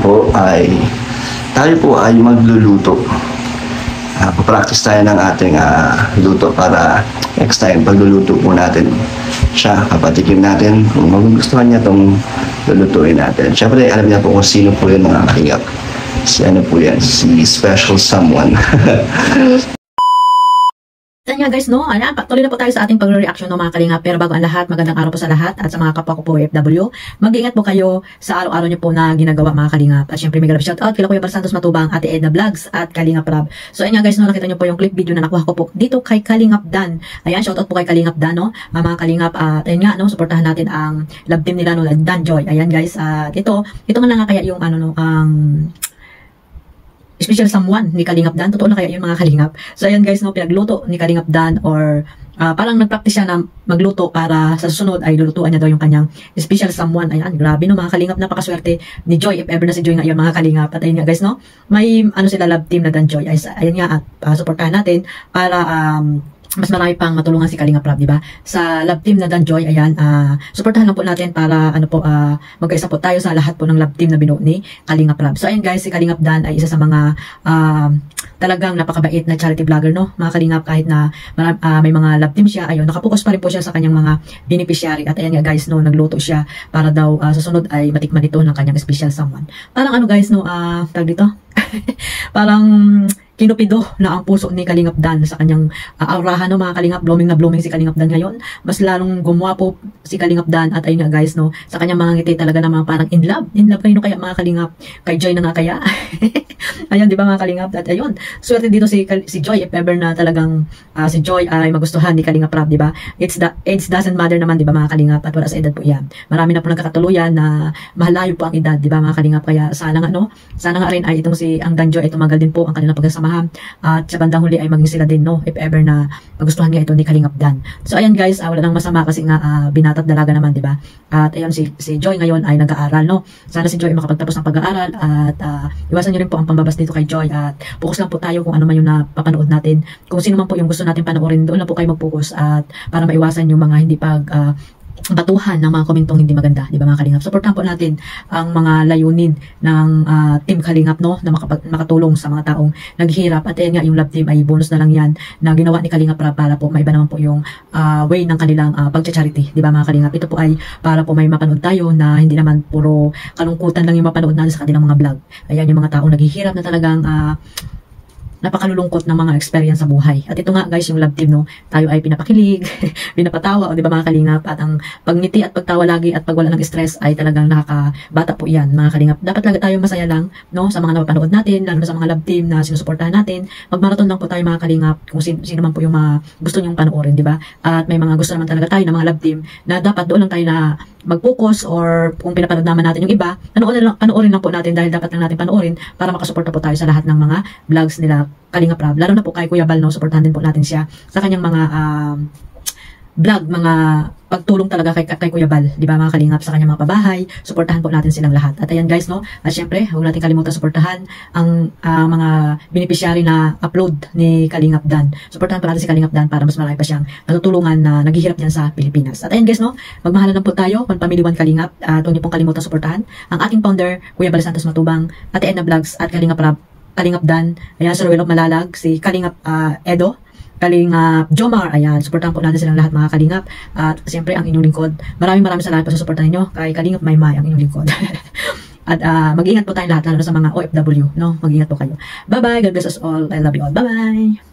po ay tayo po ay magluluto. Papractice tayo ng ating luto para next time pagluluto po natin siya, kapatikim natin kung magugustuhan niya itong lulutuin natin. Siyempre, alam niya po kung sino po yung mga kalingap. Si ano po yan, si Special Someone. Yan nga guys, no? Ayan, tuloy na po tayo sa ating pag-reaction ng mga kalingap. Pero bago ang lahat, magandang araw po sa lahat at sa mga kapwa ko po OFW. Mag-ingat po kayo sa araw-araw niyo po na ginagawa mga kalingap. At syempre, may shoutout kila Kuya Bal Santos Matubang, Ate Edna Vlogs at Kalingap Rab. So ayan nga guys, no, nakita niyo po yung clip video na nakuha ko po dito kay Kalingap Dan. Ayan, shoutout po kay Kalingap Dan, no? Mga kalingap, ayan nga, no, suportahan natin ang love team nila, no, Dan Joy. Ayan guys, ito nga na nga kaya yung ano, no, ang special someone ni Kalingap Dan. Totoo na kaya yung mga kalingap. So ayan guys, no, pinagluto ni Kalingap Dan or parang nagpractice siya na magluto para sa susunod ay lulutuan niya daw yung kanyang special someone. Ayan, grabe no mga kalingap, napakaswerte ni Joy if ever na si Joy ngayon mga kalingap. At ayun nga guys, no, may ano sila love team na Dan Joy. Ayan nga at suportahan natin para mas marami pang matulungan si Kalingap Rab, di ba? Sa love team na Dan Joy, ayan, suportahan lang po natin para ano po, magkaisa po tayo sa lahat po ng love team na binuo ni Kalingap Rab. So ayan guys, si Kalingap Dan ay isa sa mga talagang napakabait na charity vlogger, no? Mga kalingap, kahit na may mga love team siya, ayun, nakapokus pa rin po siya sa kanyang mga beneficiary. At ayan nga guys, no, nagluto siya para daw sa sunod ay matikman ito ng kanyang special someone. Parang ano guys, no, tag dito, parang kinupido na ang puso ni Kalingap Dan sa kanyang aurahan, no mga kalingap. Blooming na blooming si Kalingap Dan ngayon. Mas lalong gumwapo si Kalingap Dan at ayun nga guys, no, sa kanyang mga ngiti talaga namang parang in love. In love kayo kaya mga kalingap? Kay Joy na nga kaya? Ayun, di ba mga kalingap? At ayun, swerte dito si Joy if ever na talagang si Joy ay magustuhan ni Kalingap Rab, di ba? Age doesn't matter naman, di ba mga kalingap? At wala sa edad po yan. Marami na po nagkakatuluyan na mahalayo po ang edad, di ba mga kalingap? Kaya sana nga, no, sana nga rin ay itong si ang Dan Joy ay tumagal din po ang kanilang pagsasama. At sa bandang huli ay maging sila din, no, if ever na magustuhan nga ito ni Kalingap Dan. So ayan guys, wala nang masama kasi nga binata't dalaga naman, di ba? At ayun, si Joy ngayon ay nag-aaral, no. Sana si Joy ay makapagtapos ng pag-aaral at iwasan niyo rin po ang pambabas dito kay Joy at focus lang po tayo kung ano man yung napapanood natin. Kung sino man po yung gusto natin panoorin, doon lang po kayo mag-focus at para maiwasan yung mga hindi batuhan ng mga komentong hindi maganda, di ba mga kalingap? Supportan po natin ang mga layunin ng team Kalingap, no, na makatulong sa mga taong naghihirap. At yan nga, yung love team ay bonus na lang yan na ginawa ni Kalingap para po maiba naman po yung way ng kanilang pag-charity, di ba mga kalingap? Ito po ay para po may mapanood tayo na hindi naman puro kalungkutan lang yung mapanood natin sa kanilang mga vlog. Ayan, yung mga taong naghihirap na talagang napakalulungkot ng mga experience sa buhay. At ito nga guys, yung love team, no, tayo ay pinapakilig, pinapatawa, o di ba mga kalingap? At ang pagngiti at pagtawa lagi at pagwala ng stress ay talagang nakakabata po yan mga kalingap. Dapat talaga tayo masaya lang, no, sa mga napapanood natin, lalo na sa mga love team na sinusuportahan natin. Magmarathon lang po tayo mga kalingap kung sino man po yung mga gusto nyong panoorin, di ba? At may mga gusto naman talaga tayo ng mga love team na dapat doon lang tayo na mag-focus, or kung pinapanood naman natin yung iba, panoorin lang po natin dahil dapat lang natin panoorin para makasuporta po tayo sa lahat ng mga vlogs nila Kalingap Rab. Lalo na po kay Kuya Bal, no, suportahan din po natin siya sa kanyang mga vlog, mga pagtulong talaga kay Kuya Bal, di ba mga kalingap, sa kanyang mga pabahay. Suportahan po natin silang lahat. At ayan guys, no, at syempre, huwag natin kalimutan suportahan ang mga beneficiary na upload ni Kalingap Dan. Suportahan po natin si Kalingap Dan para mas marami pa siyang natutulungan na naghihirap diyan sa Pilipinas. At ayan guys, no, magmahalan lang po tayo, One Family One Kalingap. At huwag niyo pong kalimutan suportahan ang ating founder, Kuya Bal Santos Matubang, Ate Edna Vlogs at Kalingap Rab, Kalingap Dan, ayan, Sir Willow Malalag, si Kalingap Edo, Kalingap Jomar, ayan, suportahan po natin silang lahat mga kalingap. At siyempre ang inyong lingkod, maraming salamat po sa suporta ninyo kay Kalingap Maymay, ang inyong lingkod. At mag-ingat po tayo lahat, lalo na sa mga OFW, no, mag-ingat po kayo. Bye bye, God bless us all, I love you all, bye bye.